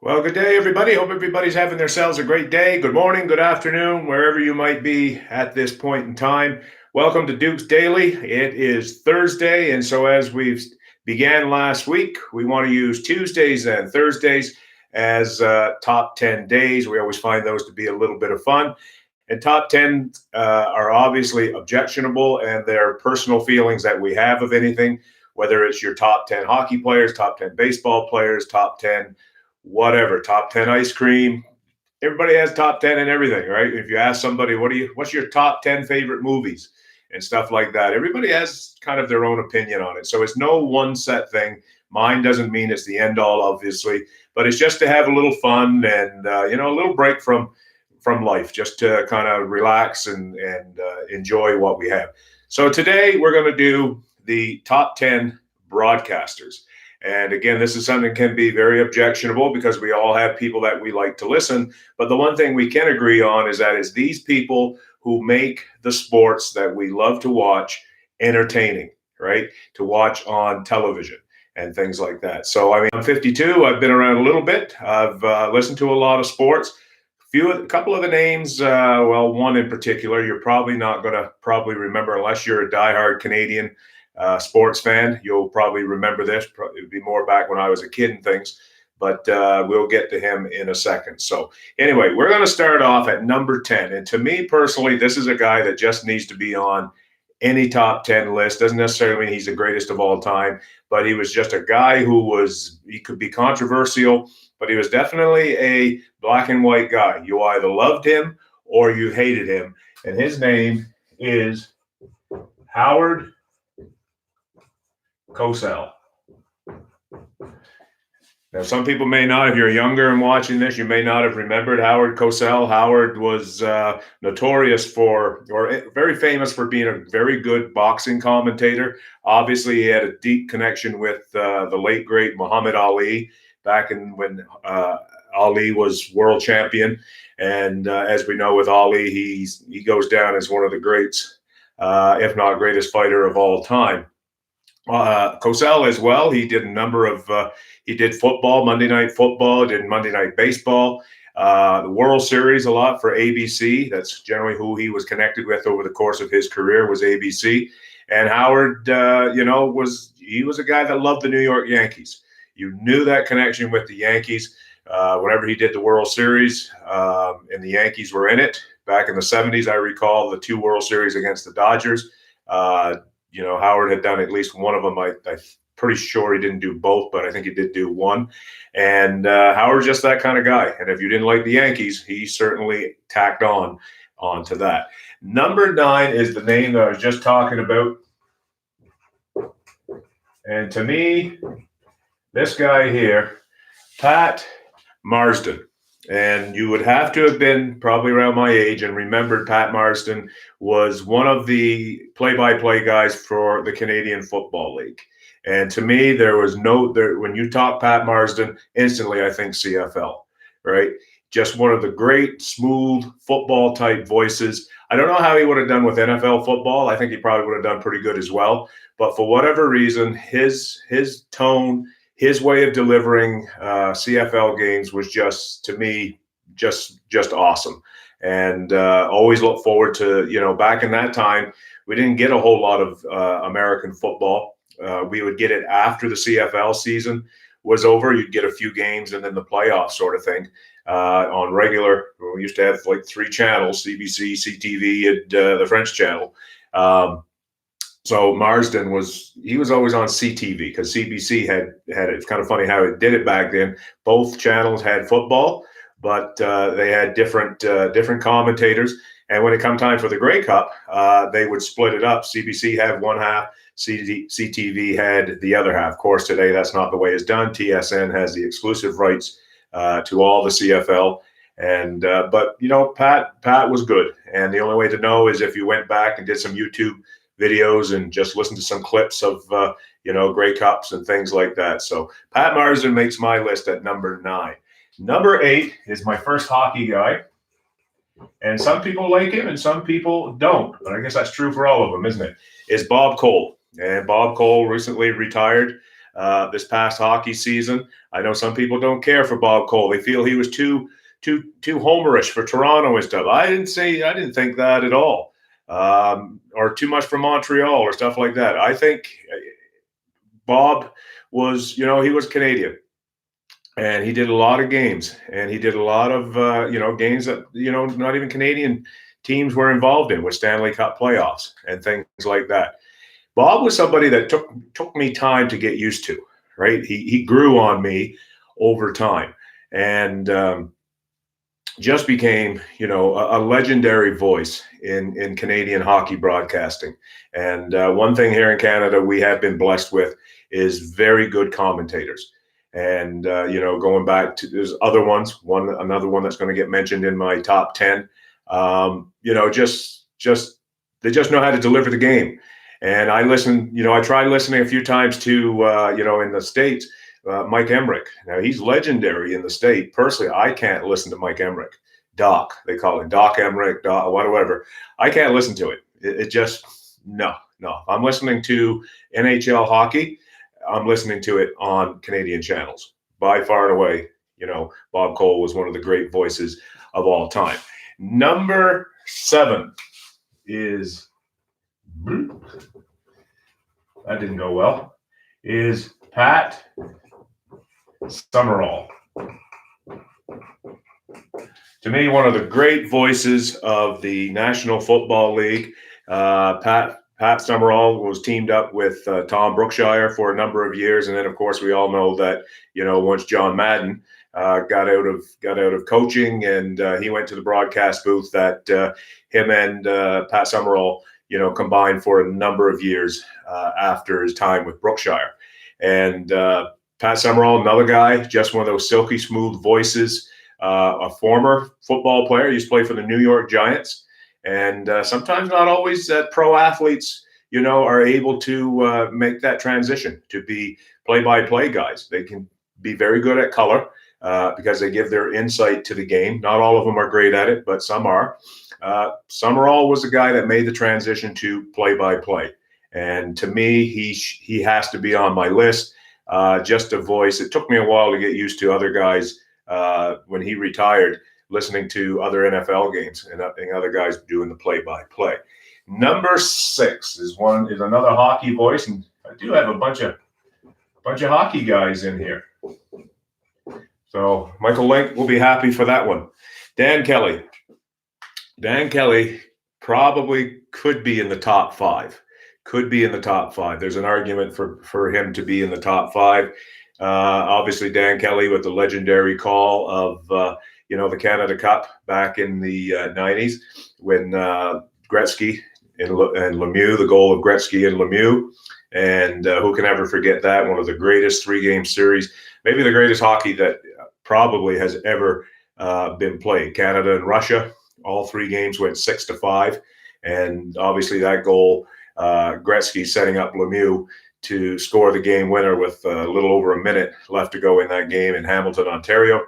Well, good day, everybody. Hope everybody's having themselves a great day. Good morning, good afternoon, wherever you might be at this point in time. Welcome to Duke's Daily. It is Thursday, and so as we've began last week, we want to use Tuesdays and Thursdays as top 10 days. We always find those to be a little bit of fun. And top 10 are obviously objectionable, and they're personal feelings that we have of anything, whether it's your top 10 hockey players, top 10 baseball players, top 10 whatever, top 10 ice cream. Everybody has top 10 and everything, right? If you ask somebody, what's your top 10 favorite movies and stuff like that, everybody has kind of their own opinion on it. So it's no one set thing. Mine doesn't mean it's the end all, obviously, but it's just to have a little fun and, a little break from life, just to kind of relax and enjoy what we have. So today we're going to do the top 10 broadcasters. And again, this is something that can be very objectionable because we all have people that we like to listen. But the one thing we can agree on is that it's these people who make the sports that we love to watch entertaining, right? To watch on television and things like that. So, I mean, I'm 52. I've been around a little bit. I've listened to a lot of sports. A couple of the names, one in particular, you're probably not going to probably remember unless you're a diehard Canadian sports fan. You'll probably remember this. It would be more back when I was a kid and things, but we'll get to him in a second. So anyway, we're going to start off at number 10. And to me personally, this is a guy that just needs to be on any top 10 list. Doesn't necessarily mean he's the greatest of all time, but he was just a guy he could be controversial, but he was definitely a black and white guy. You either loved him or you hated him. And his name is Howard Cosell. Now, some people may not, if you're younger and watching this, you may not have remembered Howard Cosell. Howard was notorious or very famous for being a very good boxing commentator. Obviously, he had a deep connection with the late, great Muhammad Ali back when Ali was world champion. And as we know with Ali, he goes down as one of the greats, if not greatest fighter of all time. Cosell as well. He did a number of, he did football, Monday Night Football, did Monday Night Baseball, the World Series a lot for ABC. That's generally who he was connected with over the course of his career was ABC. And Howard, he was a guy that loved the New York Yankees. You knew that connection with the Yankees. Whenever he did the World Series, and the Yankees were in it back in the 70s, I recall the 2 World Series against the Dodgers. Howard had done at least one of them. I'm pretty sure he didn't do both, but I think he did do one. And Howard's just that kind of guy. And if you didn't like the Yankees, he certainly tacked onto that. Number 9 is the name that I was just talking about. And to me, this guy here, Pat Marsden. And you would have to have been probably around my age and remembered Pat Marsden was one of the play-by-play guys for the Canadian Football League. And to me, when you talk Pat Marsden, instantly I think CFL, right? Just one of the great, smooth football-type voices. I don't know how he would have done with NFL football. I think he probably would have done pretty good as well. But for whatever reason, his tone, his way of delivering CFL games was just, to me, just awesome. And always look forward to, back in that time, we didn't get a whole lot of American football. We would get it after the CFL season was over. You'd get a few games and then the playoffs sort of thing on regular. We used to have like 3 channels, CBC, CTV, and the French channel. So Marsden was always on CTV because CBC had it. It's kind of funny how it did it back then. Both channels had football, but they had different commentators. And when it come time for the Grey Cup, they would split it up. CBC had one half, CTV had the other half. Of course, today that's not the way it's done. TSN has the exclusive rights to all the CFL. And but Pat was good. And the only way to know is if you went back and did some YouTube videos and just listen to some clips of Grey Cups and things like that. So Pat Marsden makes my list at number 9. Number 8 is my first hockey guy, and some people like him and some people don't, but I guess that's true for all of them, isn't it? Is Bob Cole. And Bob Cole recently retired. this past hockey season. I know some people don't care for Bob Cole. They feel he was too homerish for Toronto and stuff. I didn't think that at all, or too much for Montreal or stuff like that. I think Bob was, he was Canadian, and he did a lot of games, and he did a lot of games that not even Canadian teams were involved in, with Stanley Cup playoffs and things like that. Bob was somebody that took me time to get used to. Right, he grew on me over time, and just became a legendary voice in Canadian hockey broadcasting. And one thing here in Canada we have been blessed with is very good commentators. And going back to, there's other ones. Another one that's going to get mentioned in my top 10. Just they just know how to deliver the game. And I listened. I tried listening a few times to in the States, Mike Emmerich. Now he's legendary in the state. Personally, I can't listen to Mike Emmerich. Doc, they call him Doc Emmerich, Doc, whatever. I can't listen to it. It just no. I'm listening to NHL hockey. I'm listening to it on Canadian channels. By far and away, Bob Cole was one of the great voices of all time. Number 7 is, that didn't go well, is Pat Summerall. To me, one of the great voices of the National Football League. Pat Summerall was teamed up with Tom Brookshire for a number of years, and then of course we all know that once John Madden got out of coaching and he went to the broadcast booth, that him and Pat Summerall combined for a number of years after his time with Brookshire. And Pat Summerall, another guy, just one of those silky smooth voices, a former football player, used to play for the New York Giants. And sometimes not always that pro athletes, are able to make that transition to be play-by-play guys. They can be very good at color because they give their insight to the game. Not all of them are great at it, but some are. Summerall was the guy that made the transition to play-by-play. And to me, he has to be on my list. Just a voice. It took me a while to get used to other guys when he retired, listening to other NFL games and other guys doing the play-by-play. Number 6 is another hockey voice, and I do have a bunch of hockey guys in here. So Michael Link will be happy for that one. Dan Kelly. Dan Kelly probably could be in the top 5. There's an argument for him to be in the top 5. Obviously, Dan Kelly with the legendary call of the Canada Cup back in the 90s when Gretzky and Lemieux, the goal of Gretzky and Lemieux. And who can ever forget that? One of the greatest 3-game series, maybe the greatest hockey that probably has ever been played. Canada and Russia, all 3 games went 6-5. And obviously that goal, Gretzky setting up Lemieux to score the game winner with a little over a minute left to go in that game in Hamilton, Ontario.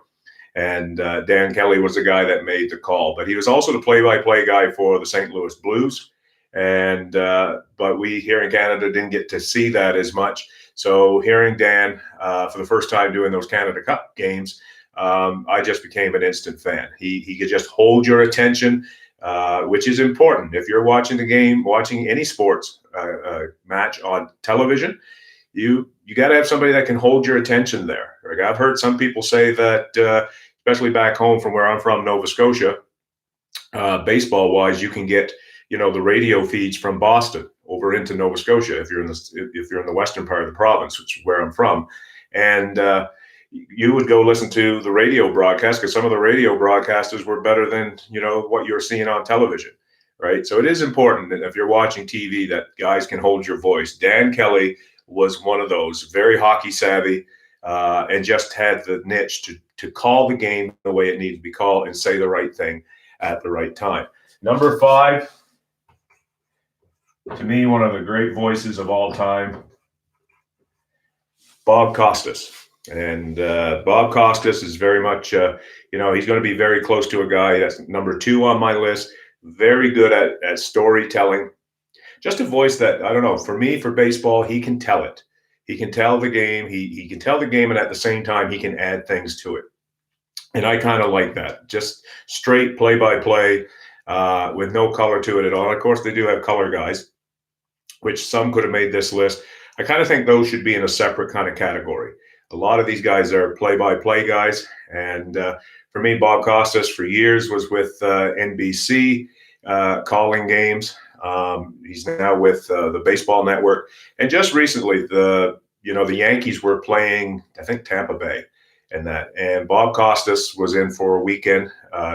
And Dan Kelly was the guy that made the call. But he was also the play-by-play guy for the St. Louis Blues. And but we here in Canada didn't get to see that as much. So hearing Dan for the first time doing those Canada Cup games, I just became an instant fan. He could just hold your attention, which is important. If you're watching the game, watching any sports match on television, you got to have somebody that can hold your attention there. Like I've heard some people say that, especially back home from where I'm from, Nova Scotia, baseball-wise, you can get the radio feeds from Boston over into Nova Scotia if you're in the western part of the province, which is where I'm from, and you would go listen to the radio broadcast because some of the radio broadcasters were better than what you're seeing on television, right? So it is important that if you're watching TV, that guys can hold your voice. Dan Kelly was one of those, very hockey savvy, and just had the niche to call the game the way it needs to be called and say the right thing at the right time. Number 5, to me, one of the great voices of all time, Bob Costas. And Bob Costas is very much, he's going to be very close to a guy that's number 2 on my list. Very good at storytelling. Just a voice that, I don't know, for me, for baseball, he can tell it. He can tell the game. He can tell the game, and at the same time, he can add things to it. And I kind of like that. Just straight play-by-play with no color to it at all. Of course, they do have color guys, which some could have made this list. I kind of think those should be in a separate kind of category. A lot of these guys are play-by-play guys. And for me, Bob Costas for years was with NBC calling games. He's now with the Baseball Network. And just recently, the Yankees were playing, I think, Tampa Bay and that. And Bob Costas was in for a weekend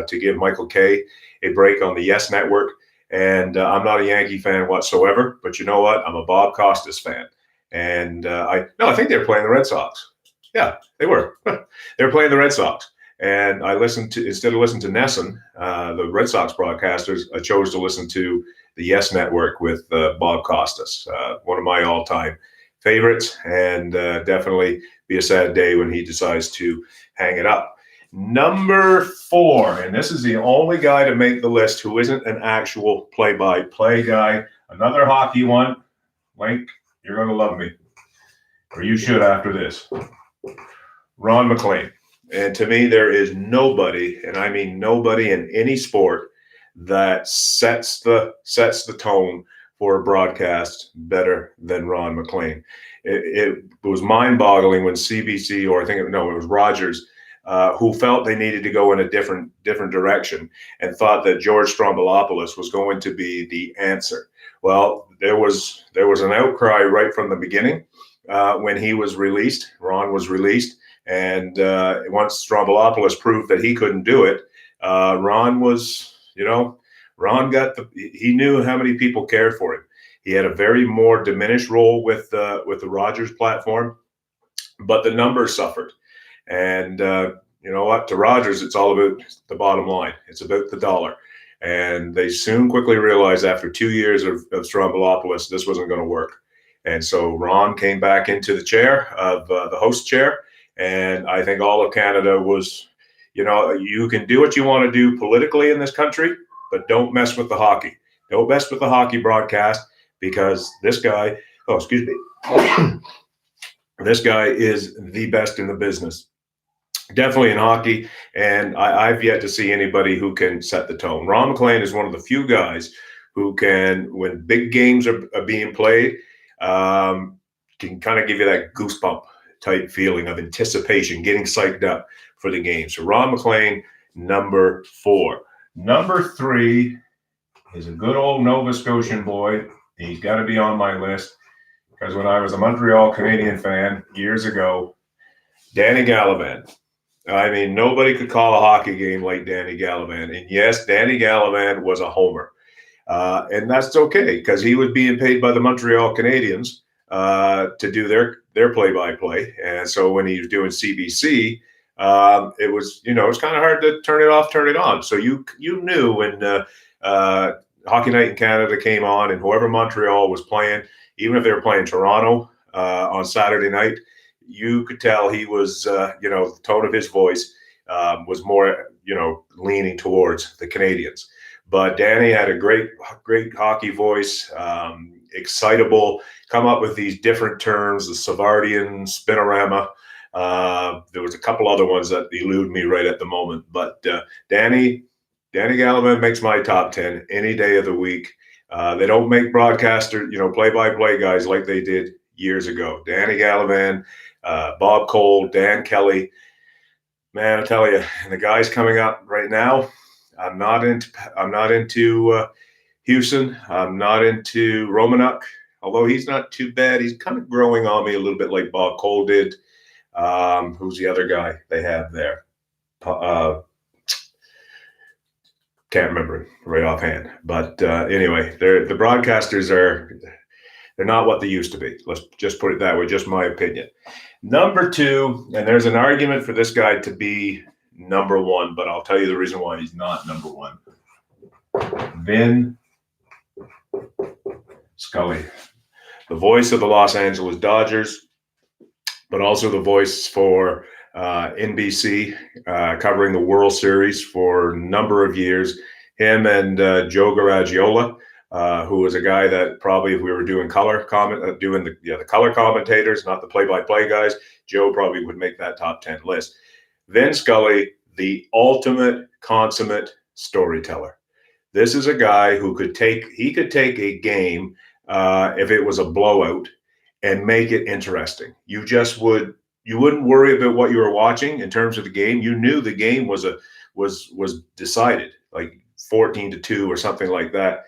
to give Michael Kay a break on the Yes Network. And I'm not a Yankee fan whatsoever, but you know what? I'm a Bob Costas fan. And I think they were playing the Red Sox. Yeah, they were. They were playing the Red Sox. And I listened to, instead of listening to Nesson, the Red Sox broadcasters, I chose to listen to the Yes Network with Bob Costas, one of my all-time favorites, and definitely be a sad day when he decides to hang it up. Number 4, and this is the only guy to make the list who isn't an actual play-by-play guy. Another hockey one. Link, you're going to love me, or you should after this. Ron MacLean. And to me, there is nobody, and I mean nobody in any sport, that sets the tone for a broadcast better than Ron MacLean. It was mind-boggling when CBC, or it was Rogers, who felt they needed to go in a different direction and thought that George Stroumboulopoulos was going to be the answer. Well, there was an outcry right from the beginning when he was released. Ron was released, and once Stroumboulopoulos proved that he couldn't do it, Ron was, Ron he knew how many people cared for him. He had a very more diminished role with the Rogers platform, but the numbers suffered. And you know what? To Rogers, it's all about the bottom line. It's about the dollar. And they quickly realized after 2 years of Stroumboulopoulos, this wasn't going to work. And so Ron came back into the chair of the host chair. And I think all of Canada was, you can do what you want to do politically in this country, but don't mess with the hockey. Don't mess with the hockey broadcast, because this guy, this guy is the best in the business. Definitely in hockey, and I've yet to see anybody who can set the tone. Ron MacLean is one of the few guys who can, when big games are being played, can kind of give you that goosebump type feeling of anticipation, getting psyched up for the game. So Ron MacLean, number 4. Number 3 is a good old Nova Scotian boy. He's got to be on my list because when I was a Montreal Canadian fan years ago, Danny Gallivan. I mean, nobody could call a hockey game like Danny Gallivan. And yes, Danny Gallivan was a homer. And that's okay, because he was being paid by the Montreal Canadiens to do their play-by-play. And so when he was doing CBC, it was, it's kind of hard to turn it off, turn it on. So you knew when Hockey Night in Canada came on, and whoever Montreal was playing, even if they were playing Toronto on Saturday night, you could tell he was, the tone of his voice was more, leaning towards the Canadians. But Danny had a great hockey voice, excitable, come up with these different terms, the Savardian, Spinorama. There was a couple other ones that elude me right at the moment. But Danny Gallivan makes my top 10 any day of the week. They don't make broadcaster, play-by-play guys like they did years ago. Danny Gallivan, Bob Cole, Dan Kelly. Man, I tell you, and the guys coming up right now, I'm not into Houston. I'm not into Romanuk, although he's not too bad. He's kind of growing on me a little bit like Bob Cole did. Who's the other guy they have there? Can't remember right offhand. But anyway, the broadcasters they're not what they used to be. Let's just put it that way, just my opinion. Number 2, and there's an argument for this guy to be number 1, but I'll tell you the reason why he's not number 1. Vin Scully, the voice of the Los Angeles Dodgers, but also the voice for NBC, covering the World Series for a number of years. Him and Joe Garagiola who was a guy that probably, if we were doing doing the color commentators, not the play-by-play guys, Joe probably would make that top 10 list. Vin Scully, the ultimate consummate storyteller. This is a guy who could take a game, if it was a blowout, and make it interesting. You wouldn't worry about what you were watching in terms of the game. You knew the game was decided, like 14-2 or something like that.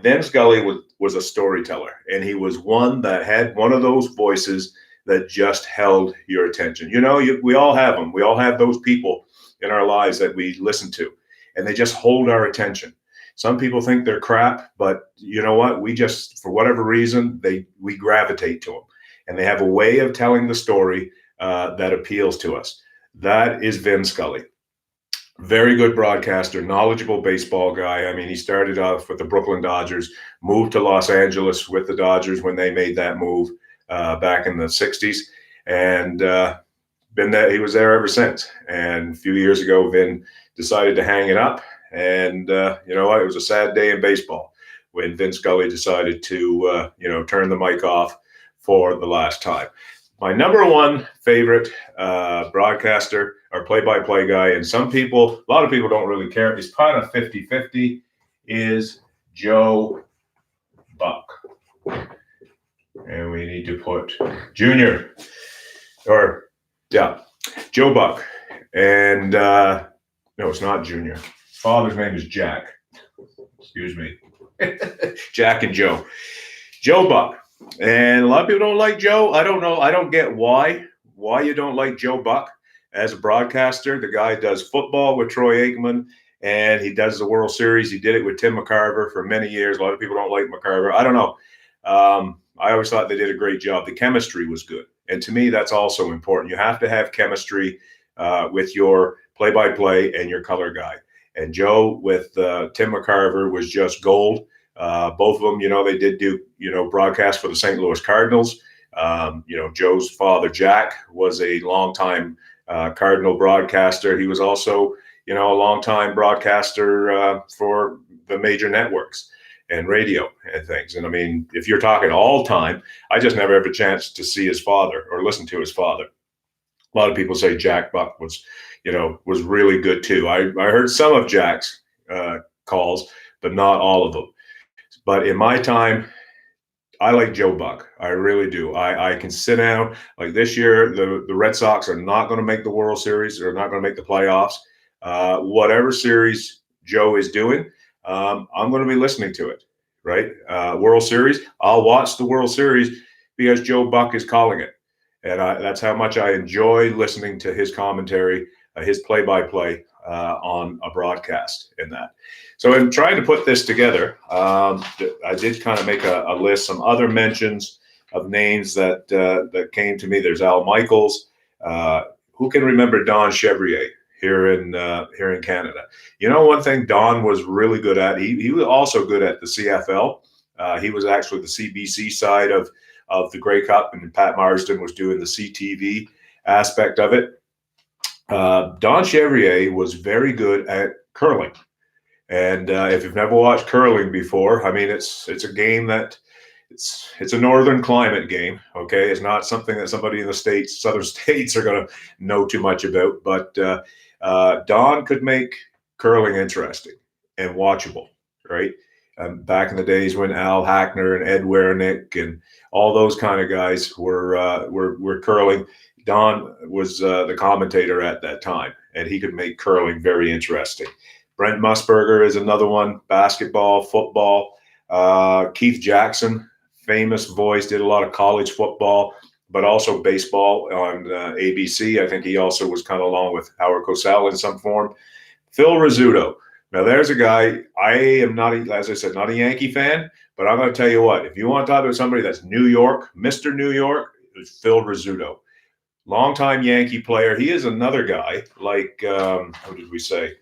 Vin Scully was a storyteller, and he was one that had one of those voices that just held your attention. We all have them. We all have those people in our lives that we listen to, and they just hold our attention. Some people think they're crap, but you know what? We just, for whatever reason, we gravitate to them, and they have a way of telling the story that appeals to us. That is Vin Scully. Very good broadcaster, knowledgeable baseball guy. I mean, he started off with the Brooklyn Dodgers, moved to Los Angeles with the Dodgers when they made that move back in the 60s, and been there. He was there ever since. And a few years ago, Vin decided to hang it up. And you know what? It was a sad day in baseball when Vin Scully decided to turn the mic off for the last time. My number one favorite broadcaster or play-by-play guy, and a lot of people don't really care, it's kind of 50-50, is Joe Buck. And we need to put Junior, Joe Buck. And no, it's not Junior. Father's name is Jack. Excuse me. Jack and Joe. Joe Buck. And a lot of people don't like Joe. I don't know. I don't get why you don't like Joe Buck as a broadcaster. The guy does football with Troy Aikman, and he does the World Series. He did it with Tim McCarver for many years. A lot of people don't like McCarver. I don't know. I always thought they did a great job. The chemistry was good. And to me, that's also important. You have to have chemistry with your play-by-play and your color guy. And Joe with Tim McCarver was just gold. Both of them, they did do, broadcast for the St. Louis Cardinals. Joe's father, Jack, was a longtime Cardinal broadcaster. He was also, a longtime broadcaster for the major networks and radio and things. And I mean, if you're talking all time, I just never have a chance to see his father or listen to his father. A lot of people say Jack Buck was really good too. I heard some of Jack's calls, but not all of them. But in my time, I like Joe Buck. I really do. I can sit down. Like this year, the Red Sox are not going to make the World Series. They're not going to make the playoffs. Whatever series Joe is doing, I'm going to be listening to it, right? World Series, I'll watch the World Series because Joe Buck is calling it. And that's how much I enjoy listening to his commentary, his play-by-play on a broadcast in that. So in trying to put this together, I did kind of make a list, some other mentions of names that came to me. There's Al Michaels. Who can remember Don Chevrier here in Canada? One thing Don was really good at, he was also good at the CFL. He was actually the CBC side of the Grey Cup, and Pat Marsden was doing the CTV aspect of it. Don Chevrier was very good at curling. And if you've never watched curling before, I mean, it's a game that it's a northern climate game. Okay, it's not something that somebody in the southern states are going to know too much about. But Don could make curling interesting and watchable, right? Back in the days when Al Hackner and Ed Wernick and all those kind of guys were curling, Don was the commentator at that time, and he could make curling very interesting. Brent Musburger is another one, basketball, football. Keith Jackson, famous voice, did a lot of college football, but also baseball on ABC. I think he also was kind of along with Howard Cosell in some form. Phil Rizzuto. Now, there's a guy, I am not, as I said, not a Yankee fan, but I'm going to tell you what, if you want to talk about somebody that's New York, Mr. New York, it's Phil Rizzuto. Longtime Yankee player. He is another guy like, who did we say?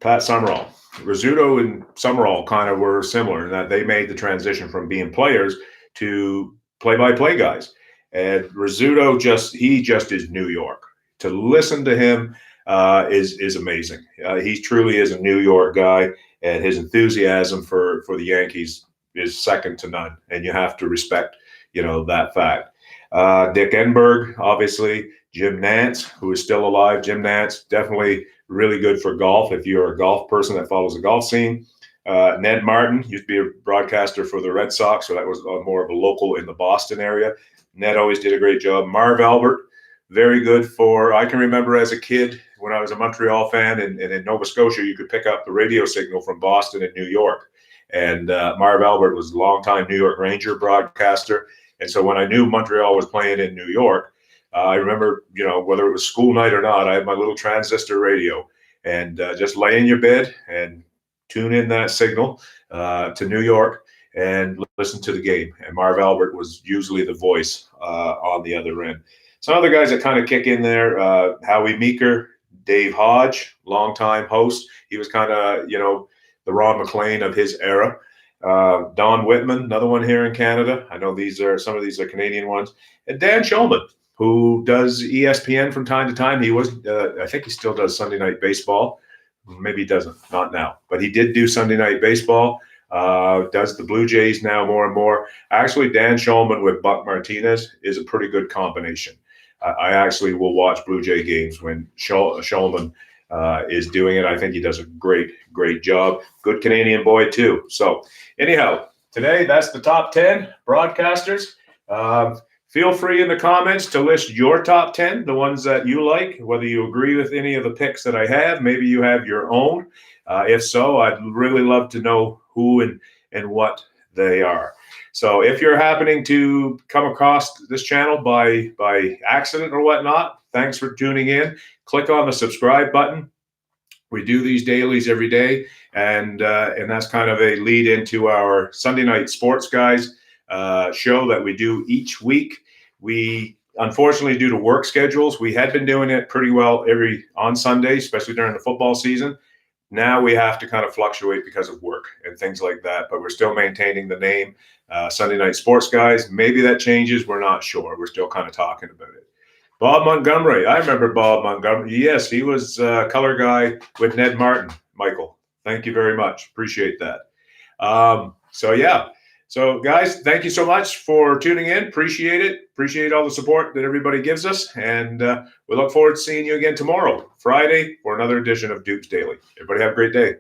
Pat Summerall. Rizzuto and Summerall kind of were similar in that they made the transition from being players to play-by-play guys. And Rizzuto just is New York. To listen to him is amazing. He truly is a New York guy. and his enthusiasm for the Yankees is second to none, and you have to respect, that fact. Dick Enberg, obviously, Jim Nantz, who is still alive. Jim Nantz, definitely really good for golf if you're a golf person that follows the golf scene. Ned Martin used to be a broadcaster for the Red Sox, so that was more of a local in the Boston area. Ned always did a great job. Marv Albert, very good for, I can remember as a kid when I was a Montreal fan, and in Nova Scotia, you could pick up the radio signal from Boston and New York. And Marv Albert was a longtime New York Ranger broadcaster. And so when I knew Montreal was playing in New York, I remember, whether it was school night or not, I had my little transistor radio and just lay in your bed and tune in that signal to New York and listen to the game. And Marv Albert was usually the voice on the other end. Some other guys that kind of kick in there, Howie Meeker, Dave Hodge, longtime host. He was kind of, the Ron McLean of his era. Don Whitman, another one here in Canada. I know some of these are Canadian ones. And Dan Shulman, who does ESPN from time to time. He was, I think he still does Sunday Night Baseball. Maybe he doesn't, not now. But he did do Sunday Night Baseball. Does the Blue Jays now more and more. Actually, Dan Shulman with Buck Martinez is a pretty good combination. I actually will watch Blue Jay games when Shulman is doing it. I think he does a great job. Good Canadian boy, too. So anyhow, today that's the top 10 broadcasters. Feel free in the comments to list your top 10, the ones that you like, whether you agree with any of the picks that I have. Maybe you have your own. If so, I'd really love to know who and what they are. So if you're happening to come across this channel by accident or whatnot, thanks for tuning in. Click on the subscribe button. We do these dailies every day, and that's kind of a lead into our Sunday Night Sports Guys show that we do each week. We unfortunately, due to work schedules, we had been doing it pretty well on Sunday, especially during the football season. Now we have to kind of fluctuate because of work and things like that, but we're still maintaining the name Sunday Night Sports Guys. Maybe that changes. We're not sure. We're still kind of talking about it. Bob Montgomery. I remember Bob Montgomery. Yes, he was a color guy with Ned Martin. Michael, thank you very much. Appreciate that. So, guys, thank you so much for tuning in. Appreciate it. Appreciate all the support that everybody gives us. And we look forward to seeing you again tomorrow, Friday, for another edition of Dukes Daily. Everybody have a great day.